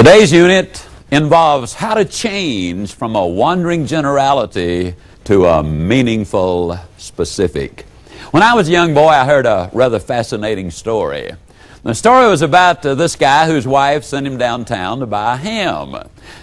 Today's unit involves how to change from a wandering generality to a meaningful specific. When I was a young boy, I heard a rather fascinating story. The story was about this guy whose wife sent him downtown to buy a ham.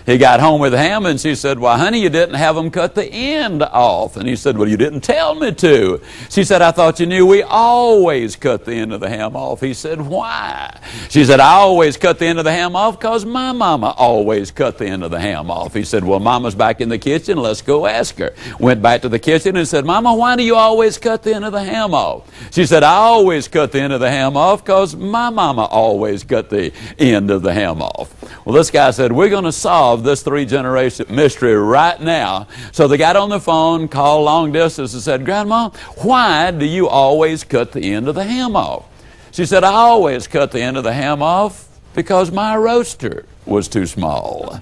He got home with the ham and she said, "Why, honey, you didn't have them cut the end off." And he said, "Well, you didn't tell me to." She said, "I thought you knew we always cut the end of the ham off." He said, "Why?" She said, "I always cut the end of the ham off because my mama always cut the end of the ham off." He said, "Well, Mama's back in the kitchen. Let's go ask her." Went back to the kitchen and said, "Mama, why do you always cut the end of the ham off?" She said, "I always cut the end of the ham off because my mama always cut the end of the ham off." Well, this guy said, "We're going to solve this three-generation mystery right now." So they got on the phone, called long distance, and said, "Grandma, why do you always cut the end of the ham off?" She said, "I always cut the end of the ham off because my roaster was too small."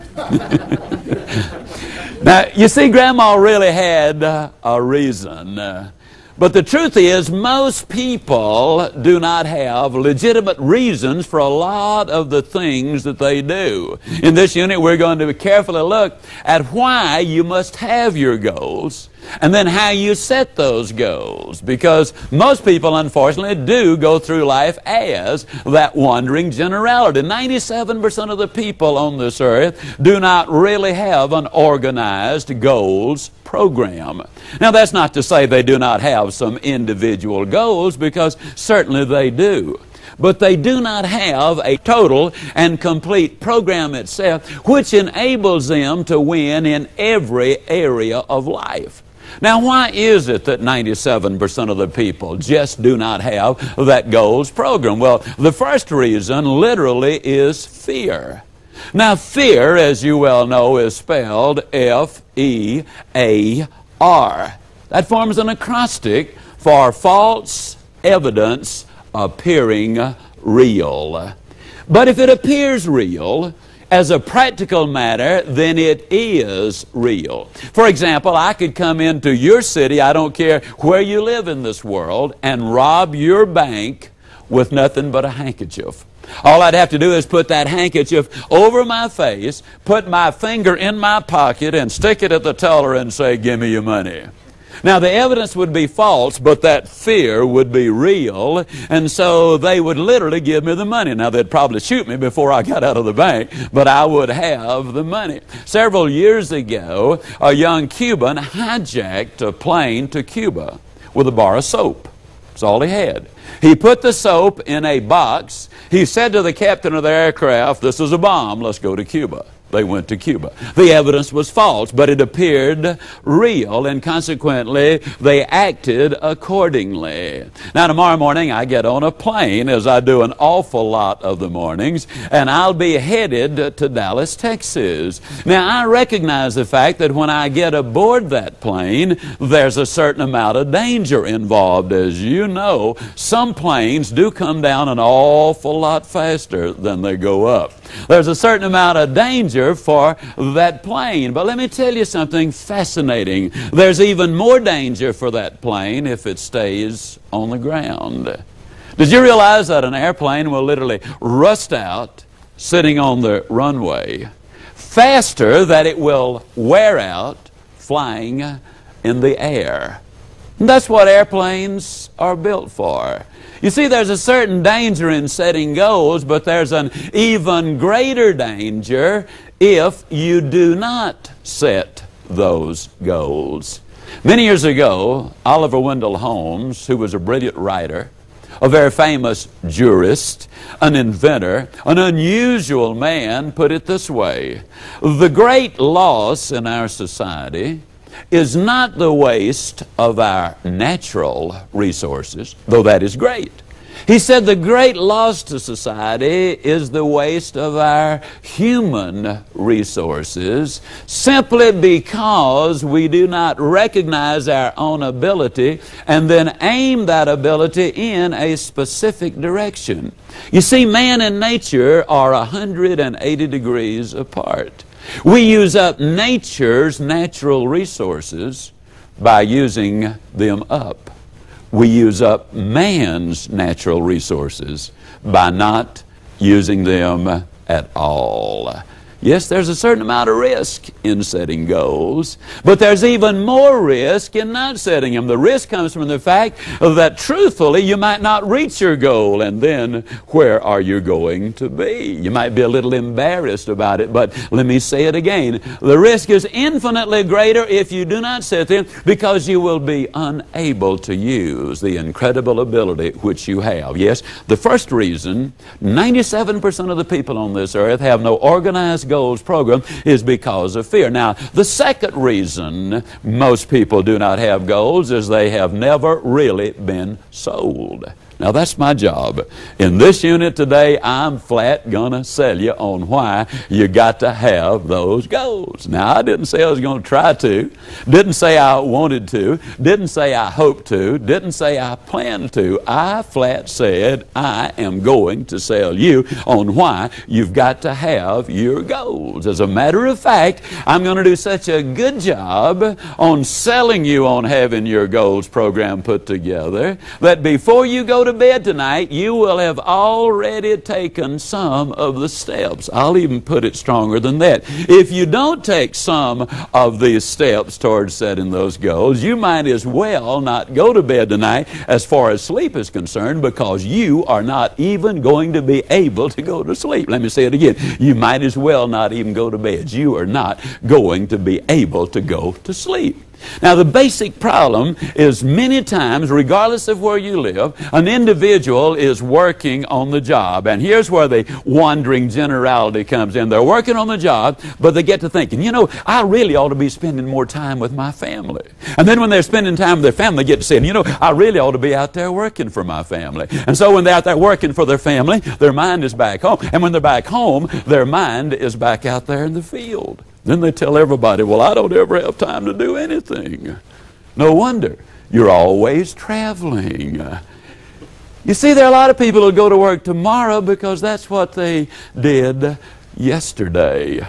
Now, you see, Grandma really had a reason. But the truth is, most people do not have legitimate reasons for a lot of the things that they do. In this unit, we're going to carefully look at why you must have your goals and then how you set those goals. Because most people, unfortunately, do go through life as that wandering generality. 97% of the people on this earth do not really have an organized goals program. Now, that's not to say they do not have some individual goals, because certainly they do. But they do not have a total and complete program itself, which enables them to win in every area of life. Now, why is it that 97% of the people just do not have that goals program? Well, the first reason literally is fear. Now, fear, as you well know, is spelled F-E-A-R. That forms an acrostic for false evidence appearing real. But if it appears real, as a practical matter, then it is real. For example, I could come into your city, I don't care where you live in this world, and rob your bank with nothing but a handkerchief. All I'd have to do is put that handkerchief over my face, put my finger in my pocket, and stick it at the teller and say, "Give me your money." Now, the evidence would be false, but that fear would be real, and so they would literally give me the money. Now, they'd probably shoot me before I got out of the bank, but I would have the money. Several years ago, a young Cuban hijacked a plane to Cuba with a bar of soap. That's all he had. He put the soap in a box. He said to the captain of the aircraft, "This is a bomb, let's go to Cuba." They went to Cuba. The evidence was false, but it appeared real, and consequently, they acted accordingly. Now, tomorrow morning, I get on a plane, as I do an awful lot of the mornings, and I'll be headed to Dallas, Texas. Now, I recognize the fact that when I get aboard that plane, there's a certain amount of danger involved. As you know, some planes do come down an awful lot faster than they go up. There's a certain amount of danger for that plane. But let me tell you something fascinating. There's even more danger for that plane if it stays on the ground. Did you realize that an airplane will literally rust out sitting on the runway faster than it will wear out flying in the air? And that's what airplanes are built for. You see, there's a certain danger in setting goals, but there's an even greater danger if you do not set those goals. Many years ago, Oliver Wendell Holmes, who was a brilliant writer, a very famous jurist, an inventor, an unusual man, put it this way: the great loss in our society is not the waste of our natural resources, though that is great. He said the great loss to society is the waste of our human resources, simply because we do not recognize our own ability and then aim that ability in a specific direction. You see, man and nature are 180 degrees apart. We use up nature's natural resources by using them up. We use up man's natural resources by not using them at all. Yes, there's a certain amount of risk in setting goals, but there's even more risk in not setting them. The risk comes from the fact that truthfully you might not reach your goal, and then where are you going to be? You might be a little embarrassed about it, but let me say it again. The risk is infinitely greater if you do not set them, because you will be unable to use the incredible ability which you have. Yes, the first reason 97% of the people on this earth have no organized goals program is because of fear. Now, the second reason most people do not have goals is they have never really been sold. Now, that's my job. In this unit today, I'm flat gonna sell you on why you got to have those goals. Now, I didn't say I was going to try to, didn't say I wanted to, didn't say I hoped to, didn't say I planned to. I flat said I am going to sell you on why you've got to have your goals. As a matter of fact, I'm going to do such a good job on selling you on having your goals program put together that before you go to bed tonight, you will have already taken some of the steps. I'll even put it stronger than that. If you don't take some of these steps towards setting those goals, you might as well not go to bed tonight as far as sleep is concerned, because you are not even going to be able to go to sleep. Let me say it again. You might as well not even go to bed. You are not going to be able to go to sleep. Now, the basic problem is many times, regardless of where you live, an individual is working on the job. And here's where the wandering generality comes in. They're working on the job, but they get to thinking, you know, I really ought to be spending more time with my family. And then when they're spending time with their family, they get to saying, you know, I really ought to be out there working for my family. And so when they're out there working for their family, their mind is back home. And when they're back home, their mind is back out there in the field. Then they tell everybody, well, I don't ever have time to do anything. No wonder. You're always traveling. You see, there are a lot of people who go to work tomorrow because that's what they did yesterday.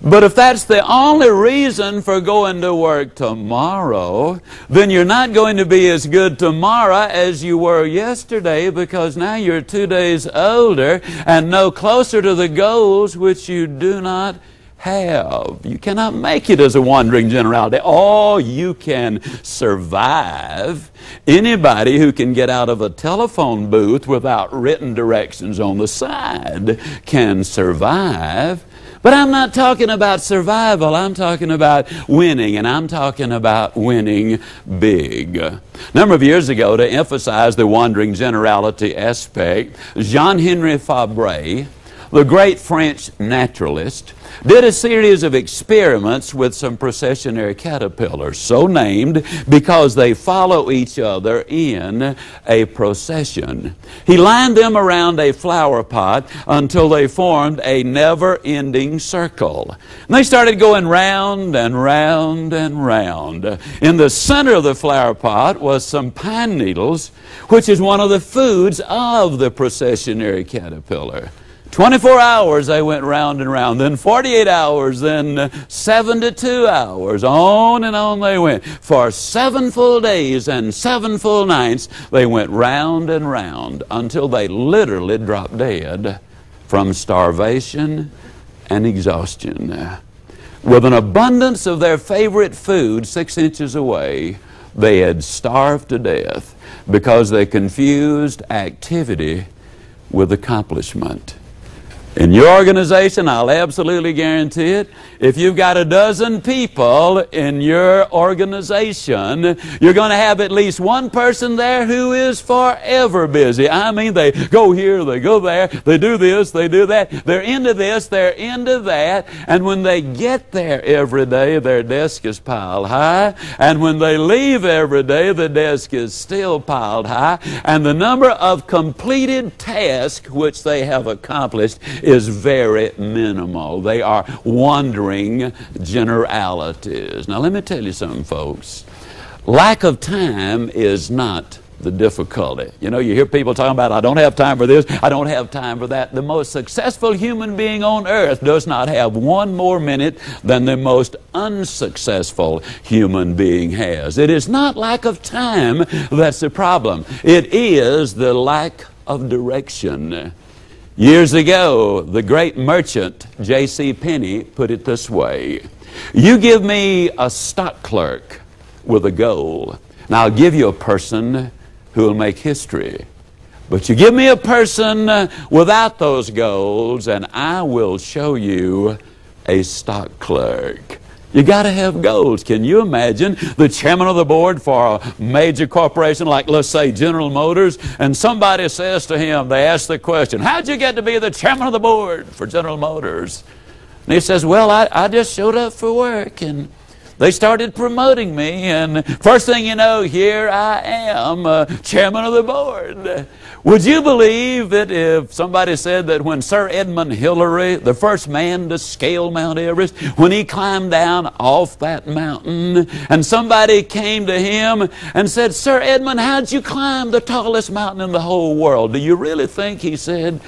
But if that's the only reason for going to work tomorrow, then you're not going to be as good tomorrow as you were yesterday, because now you're 2 days older and no closer to the goals which you do not have. You cannot make it as a wandering generality. Oh, you can survive. Anybody who can get out of a telephone booth without written directions on the side can survive. But I'm not talking about survival. I'm talking about winning, and I'm talking about winning big. A number of years ago, to emphasize the wandering generality aspect, Jean-Henri Fabre, the great French naturalist, did a series of experiments with some processionary caterpillars, so named because they follow each other in a procession. He lined them around a flower pot until they formed a never-ending circle. And they started going round and round and round. In the center of the flower pot was some pine needles, which is one of the foods of the processionary caterpillar. 24 hours they went round and round, then 48 hours, then 72 hours. On and on they went. For 7 full days and 7 full nights, they went round and round until they literally dropped dead from starvation and exhaustion. With an abundance of their favorite food 6 inches away, they had starved to death because they confused activity with accomplishment. In your organization, I'll absolutely guarantee it, if you've got a dozen people in your organization, you're going to have at least one person there who is forever busy. I mean, they go here, they go there, they do this, they do that. They're into this, they're into that. And when they get there every day, their desk is piled high. And when they leave every day, the desk is still piled high. And the number of completed tasks which they have accomplished is very minimal. They are wandering generalities. Now let me tell you something, folks. Lack of time is not the difficulty. You know, you hear people talking about, I don't have time for this, I don't have time for that. The most successful human being on earth does not have one more minute than the most unsuccessful human being has. It is not lack of time that's the problem. It is the lack of direction. Years ago, the great merchant J.C. Penney put it this way: you give me a stock clerk with a goal, and I'll give you a person who will make history. But you give me a person without those goals, and I will show you a stock clerk. You got to have goals. Can you imagine the chairman of the board for a major corporation like, let's say, General Motors, and somebody says to him, they ask the question, how'd you get to be the chairman of the board for General Motors? And he says, well, I just showed up for work, and they started promoting me, and first thing you know, here I am, chairman of the board. Would you believe it if somebody said that when Sir Edmund Hillary, the first man to scale Mount Everest, when he climbed down off that mountain, and somebody came to him and said, Sir Edmund, how'd you climb the tallest mountain in the whole world? Do you really think, he said,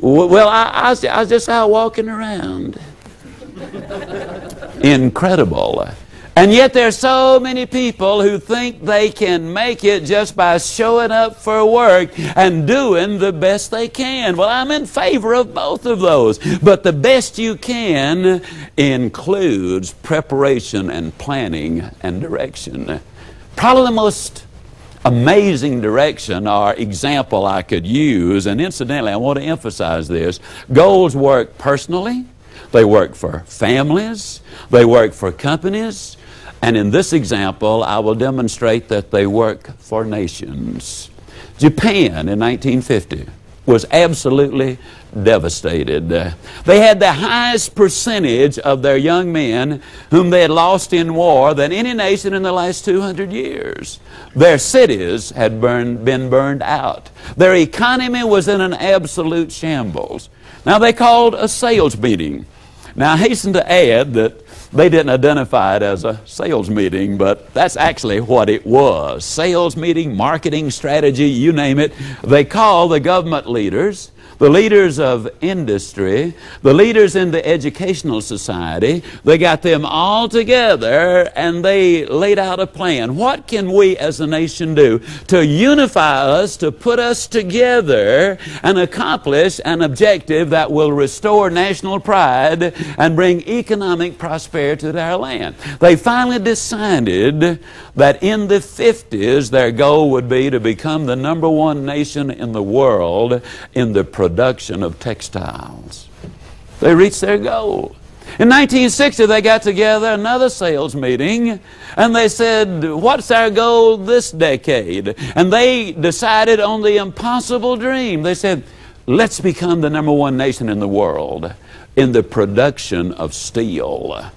well, I was just out walking around. Incredible. And yet there are so many people who think they can make it just by showing up for work and doing the best they can. Well, I'm in favor of both of those. But the best you can includes preparation and planning and direction. Probably the most amazing direction or example I could use, and incidentally, I want to emphasize this, goals work personally, they work for families, they work for companies, and in this example, I will demonstrate that they work for nations. Japan in 1950 was absolutely devastated. They had the highest percentage of their young men whom they had lost in war than any nation in the last 200 years. Their cities had been burned out. Their economy was in an absolute shambles. Now they called a sales meeting. Now I hasten to add that they didn't identify it as a sales meeting, but that's actually what it was. Sales meeting, marketing strategy, you name it. They called the government leaders, the leaders of industry, the leaders in the educational society. They got them all together and they laid out a plan. What can we as a nation do to unify us, to put us together and accomplish an objective that will restore national pride and bring economic prosperity to our land? They finally decided that in the 50s their goal would be to become the #1 nation in the world in the production of textiles. They reached their goal. In 1960 they got together, another sales meeting, and they said, what's our goal this decade? And they decided on the impossible dream. They said, let's become the #1 nation in the world in the production of steel.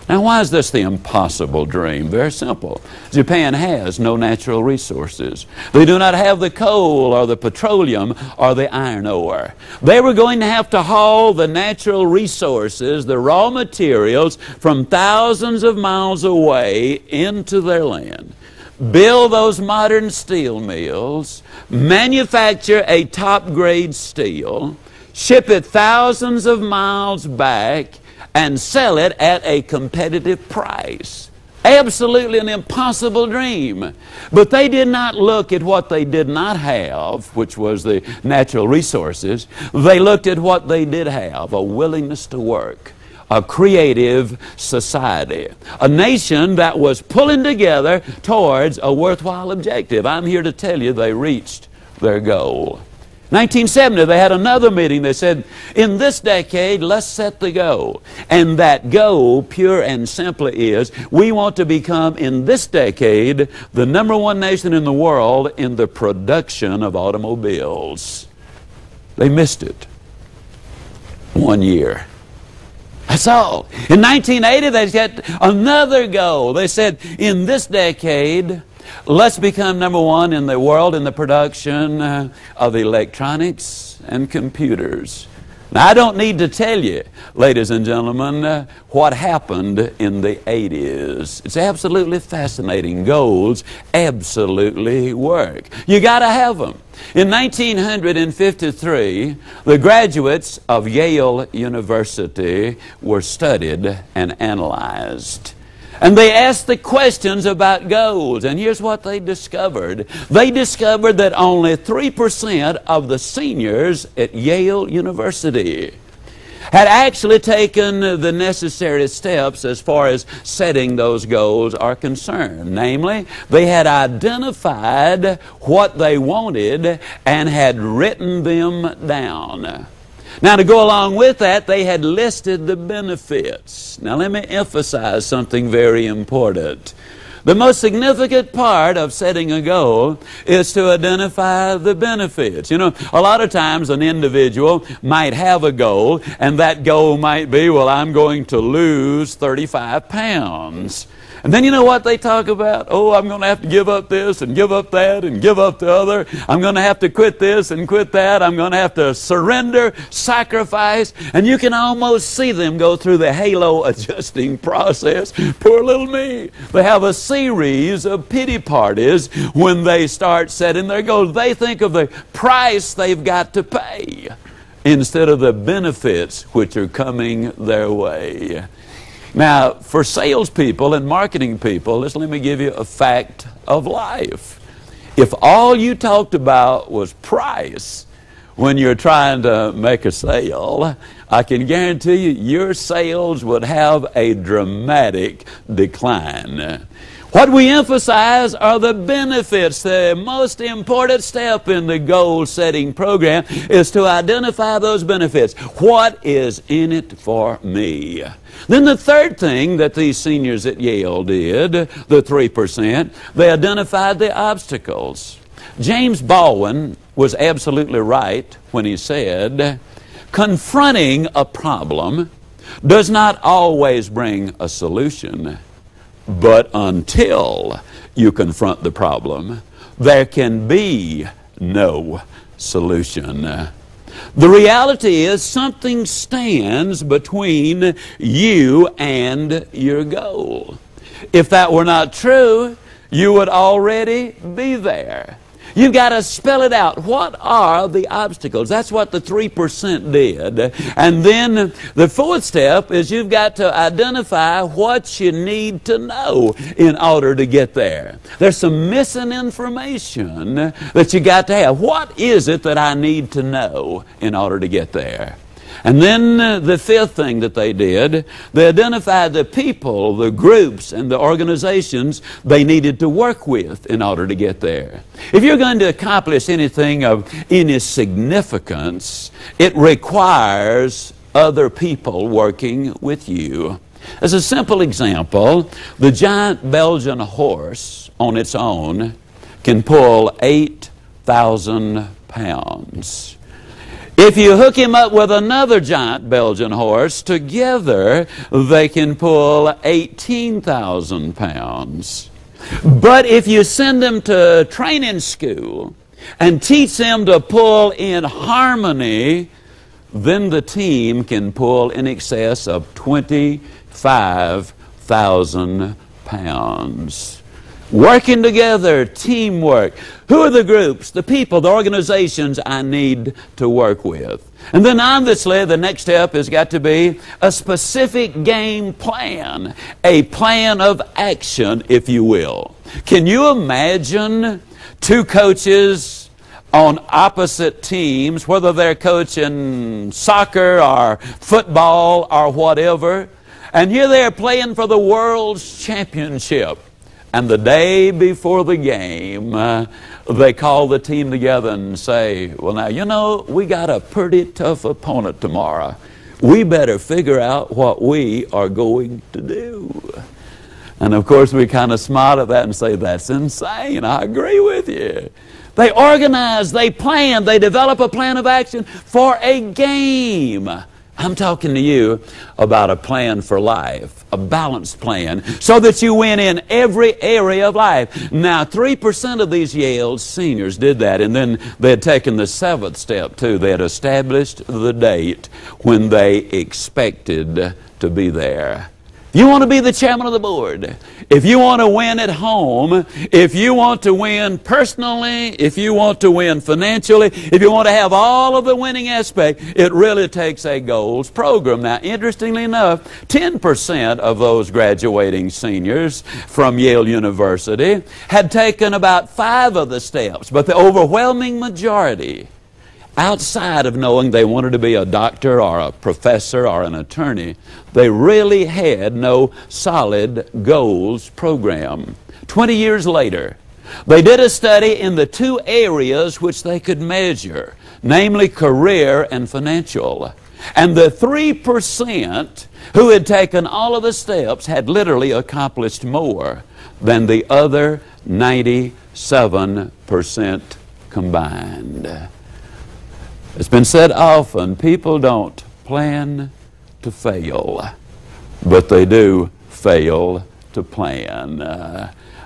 Now, why is this the impossible dream? Very simple. Japan has no natural resources. They do not have the coal or the petroleum or the iron ore. They were going to have to haul the natural resources, the raw materials, from thousands of miles away into their land. Build those modern steel mills, manufacture a top-grade steel, ship it thousands of miles back, and sell it at a competitive price. Absolutely an impossible dream. But they did not look at what they did not have, which was the natural resources. They looked at what they did have, a willingness to work, a creative society, a nation that was pulling together towards a worthwhile objective. I'm here to tell you they reached their goal. 1970, they had another meeting. They said, in this decade, let's set the goal. And that goal, pure and simply, is we want to become, in this decade, the #1 nation in the world in the production of automobiles. They missed it. 1 year. That's all. In 1980, they set another goal. They said, in this decade, let's become #1 in the world in the production of electronics and computers. Now, I don't need to tell you, ladies and gentlemen, what happened in the 80s. It's absolutely fascinating. Goals absolutely work. You got to have them. In 1953, the graduates of Yale University were studied and analyzed. And they asked the questions about goals. And here's what they discovered. They discovered that only 3% of the seniors at Yale University had actually taken the necessary steps as far as setting those goals are concerned. Namely, they had identified what they wanted and had written them down. Now, to go along with that, they had listed the benefits. Now, let me emphasize something very important. The most significant part of setting a goal is to identify the benefits. You know, a lot of times an individual might have a goal, and that goal might be, well, I'm going to lose 35 pounds. And then you know what they talk about? Oh, I'm going to have to give up this and give up that and give up the other. I'm going to have to quit this and quit that. I'm going to have to surrender, sacrifice. And you can almost see them go through the halo adjusting process. Poor little me. They have a series of pity parties when they start setting their goals. They think of the price they've got to pay instead of the benefits which are coming their way. Now, for salespeople and marketing people, let me give you a fact of life. If all you talked about was price when you're trying to make a sale, I can guarantee you your sales would have a dramatic decline. What we emphasize are the benefits. The most important step in the goal-setting program is to identify those benefits. What is in it for me? Then the third thing that these seniors at Yale did, the 3%, they identified the obstacles. James Baldwin was absolutely right when he said, confronting a problem does not always bring a solution. But until you confront the problem, there can be no solution. The reality is something stands between you and your goal. If that were not true, you would already be there. You've got to spell it out. What are the obstacles? That's what the 3% did. And then the fourth step is you've got to identify what you need to know in order to get there. There's some missing information that you got to have. What is it that I need to know in order to get there? And then the fifth thing that they did, they identified the people, the groups, and the organizations they needed to work with in order to get there. If you're going to accomplish anything of any significance, it requires other people working with you. As a simple example, the giant Belgian horse on its own can pull 8,000 pounds. If you hook him up with another giant Belgian horse, together they can pull 18,000 pounds. But if you send them to training school and teach them to pull in harmony, then the team can pull in excess of 25,000 pounds. Working together, teamwork. Who are the groups, the people, the organizations I need to work with? And then obviously the next step has got to be a specific game plan, a plan of action, if you will. Can you imagine two coaches on opposite teams, whether they're coaching soccer or football or whatever, and here they're playing for the world's championship? And the day before the game, they call the team together and say, well, now, you know, we got a pretty tough opponent tomorrow. We better figure out what we are going to do. And, of course, we kind of smile at that and say, that's insane. I agree with you. They organize, they plan, they develop a plan of action for a game. I'm talking to you about a plan for life, a balanced plan, so that you win in every area of life. Now, 3% of these Yale seniors did that, and then they had taken the seventh step, too. They had established the date when they expected to be there. If you want to be the chairman of the board, if you want to win at home, if you want to win personally, if you want to win financially, if you want to have all of the winning aspect, it really takes a goals program. Now, interestingly enough, 10% of those graduating seniors from Yale University had taken about 5 of the steps, but the overwhelming majority, outside of knowing they wanted to be a doctor or a professor or an attorney, they really had no solid goals program. 20 years later, they did a study in the 2 areas which they could measure, namely career and financial. And the 3% who had taken all of the steps had literally accomplished more than the other 97% combined. It's been said often, people don't plan to fail, but they do fail to plan.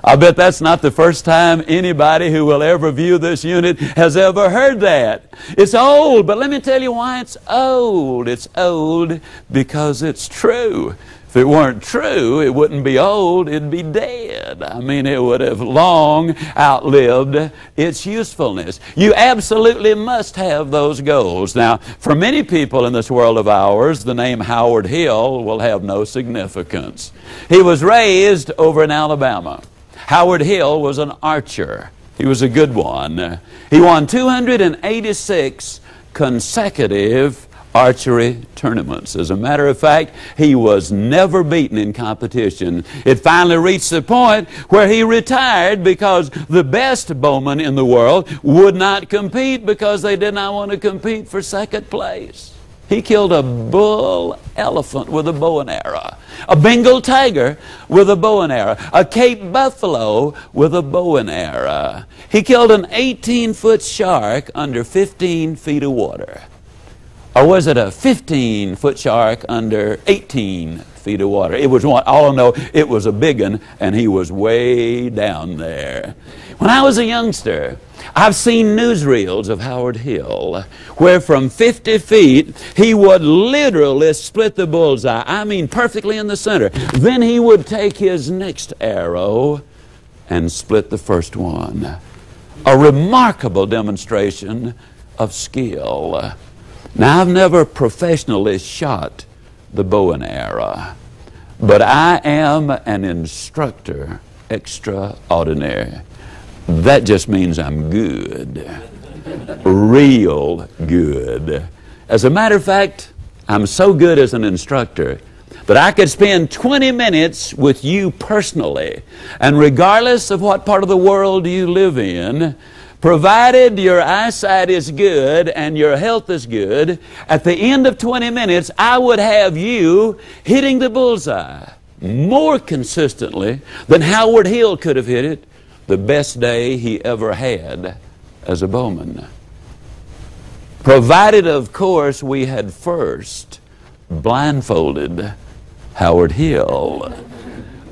I bet that's not the first time anybody who will ever view this unit has ever heard that. It's old, but let me tell you why it's old. It's old because it's true. If it weren't true, it wouldn't be old, it'd be dead. I mean, it would have long outlived its usefulness. You absolutely must have those goals. Now, for many people in this world of ours, the name Howard Hill will have no significance. He was raised over in Alabama. Howard Hill was an archer. He was a good one. He won 286 consecutive archery tournaments. As a matter of fact, he was never beaten in competition. It finally reached the point where he retired because the best bowmen in the world would not compete because they did not want to compete for second place. He killed a bull elephant with a bow and arrow, a Bengal tiger with a bow and arrow, a Cape buffalo with a bow and arrow. He killed an 18-foot shark under 15 feet of water. Or was it a 15-foot shark under 18 feet of water? It was one. All I know, it was a big one, and he was way down there. When I was a youngster, I've seen newsreels of Howard Hill where from 50 feet he would literally split the bullseye. I mean, perfectly in the center. Then he would take his next arrow and split the first one. A remarkable demonstration of skill. Now, I've never professionally shot the bow and arrow, but I am an instructor extraordinary. That just means I'm good, real good. As a matter of fact, I'm so good as an instructor that I could spend 20 minutes with you personally, and regardless of what part of the world you live in, provided your eyesight is good and your health is good, at the end of 20 minutes, I would have you hitting the bullseye more consistently than Howard Hill could have hit it the best day he ever had as a bowman. Provided, of course, we had first blindfolded Howard Hill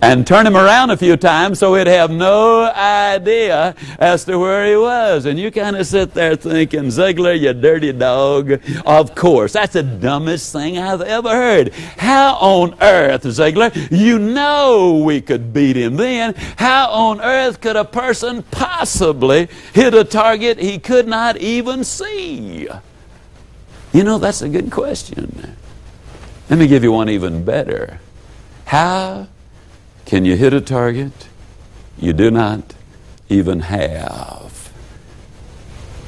and turn him around a few times so he'd have no idea as to where he was. And you kind of sit there thinking, Zigler, you dirty dog. Of course, that's the dumbest thing I've ever heard. How on earth, Zigler, you know we could beat him then. How on earth could a person possibly hit a target he could not even see? You know, that's a good question. Let me give you one even better. How can you hit a target you do not even have?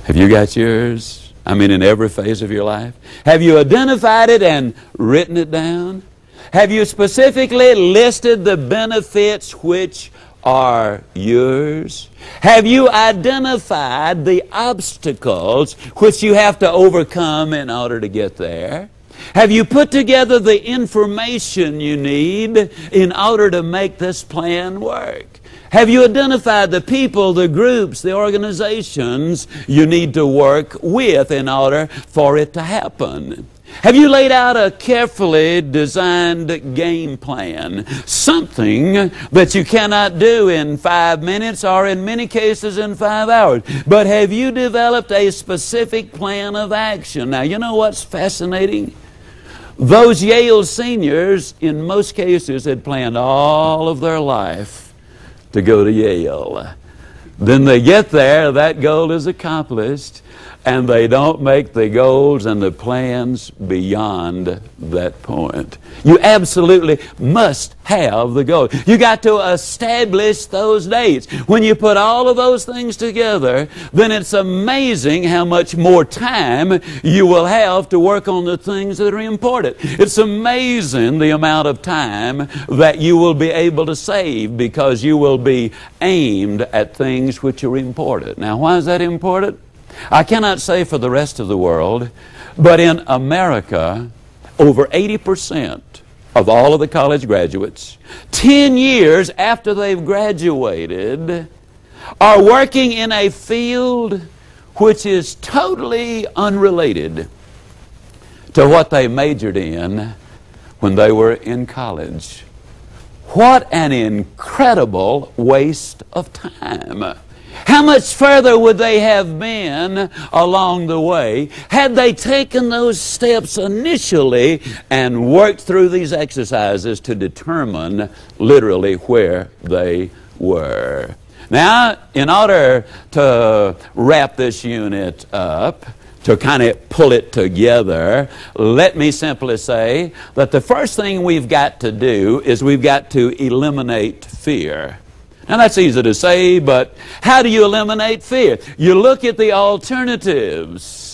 Have you got yours? I mean, in every phase of your life? Have you identified it and written it down? Have you specifically listed the benefits which are yours? Have you identified the obstacles which you have to overcome in order to get there? Have you put together the information you need in order to make this plan work? Have you identified the people, the groups, the organizations you need to work with in order for it to happen? Have you laid out a carefully designed game plan? Something that you cannot do in 5 minutes or in many cases in 5 hours. But have you developed a specific plan of action? Now, you know what's fascinating? Those Yale seniors, in most cases, had planned all of their life to go to Yale. Then they get there, that goal is accomplished, and they don't make the goals and the plans beyond that point. You absolutely must have the goal. You got to establish those dates. When you put all of those things together, then it's amazing how much more time you will have to work on the things that are important. It's amazing the amount of time that you will be able to save because you will be aimed at things which are important. Now, why is that important? I cannot say for the rest of the world, but in America, over 80% of all of the college graduates, 10 years after they've graduated, are working in a field which is totally unrelated to what they majored in when they were in college. What an incredible waste of time. How much further would they have been along the way had they taken those steps initially and worked through these exercises to determine literally where they were? Now, in order to wrap this unit up, to kind of pull it together, let me simply say that the first thing we've got to do is we've got to eliminate fear. Now, that's easy to say, but how do you eliminate fear? You look at the alternatives.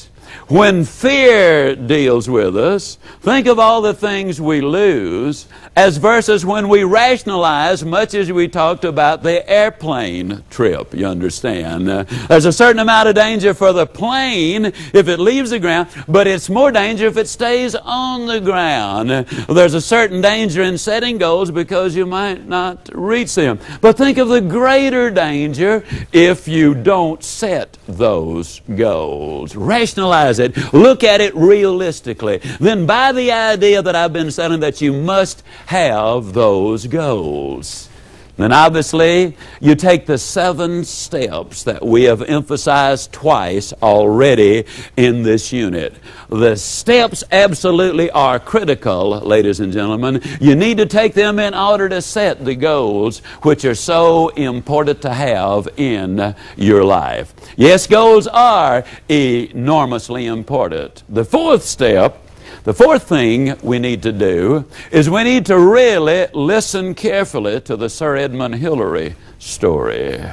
When fear deals with us, think of all the things we lose as versus when we rationalize, much as we talked about the airplane trip, you understand. There's a certain amount of danger for the plane if it leaves the ground, but it's more danger if it stays on the ground. There's a certain danger in setting goals because you might not reach them. But think of the greater danger if you don't set those goals. Rationalize it. Look at it realistically. Then buy the idea that I've been selling that you must have those goals. Then obviously you take the 7 steps that we have emphasized twice already in this unit. The steps absolutely are critical, ladies and gentlemen. You need to take them in order to set the goals which are so important to have in your life. Yes, goals are enormously important. The 4th step, the 4th thing we need to do is we need to really listen carefully to the Sir Edmund Hillary story.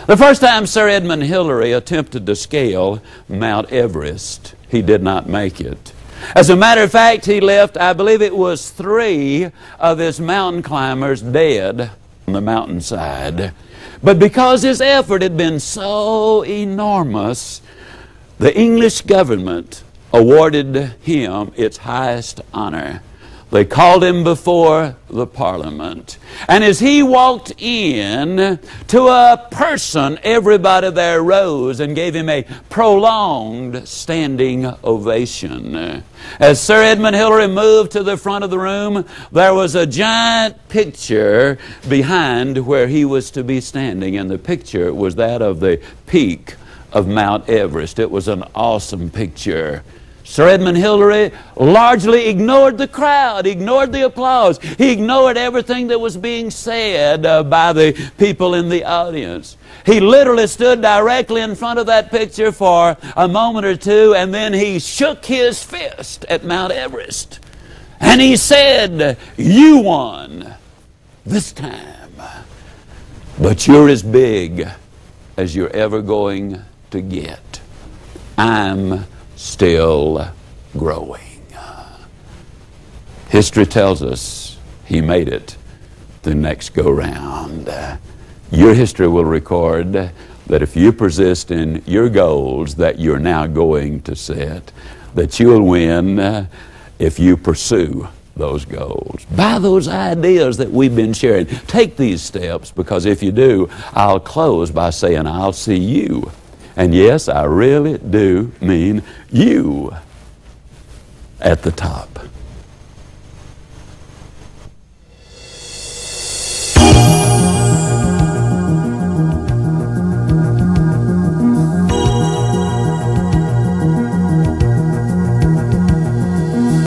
The first time Sir Edmund Hillary attempted to scale Mount Everest, he did not make it. As a matter of fact, he left, I believe it was 3 of his mountain climbers dead on the mountainside. But because his effort had been so enormous, the English government awarded him its highest honor. They called him before the Parliament. And as he walked in, to a person, everybody there rose and gave him a prolonged standing ovation. As Sir Edmund Hillary moved to the front of the room, there was a giant picture behind where he was to be standing, and the picture was that of the peak of Mount Everest. It was an awesome picture. Sir Edmund Hillary largely ignored the crowd, ignored the applause. He ignored everything that was being said by the people in the audience. He literally stood directly in front of that picture for a moment or two, and then he shook his fist at Mount Everest. And he said, "You won this time, but you're as big as you're ever going to get. I'm still growing." History tells us he made it the next go-round. Your history will record that if you persist in your goals that you're now going to set, that you'll win if you pursue those goals. Buy those ideas that we've been sharing. Take these steps, because if you do, I'll close by saying I'll see you. And yes, I really do mean you at the top.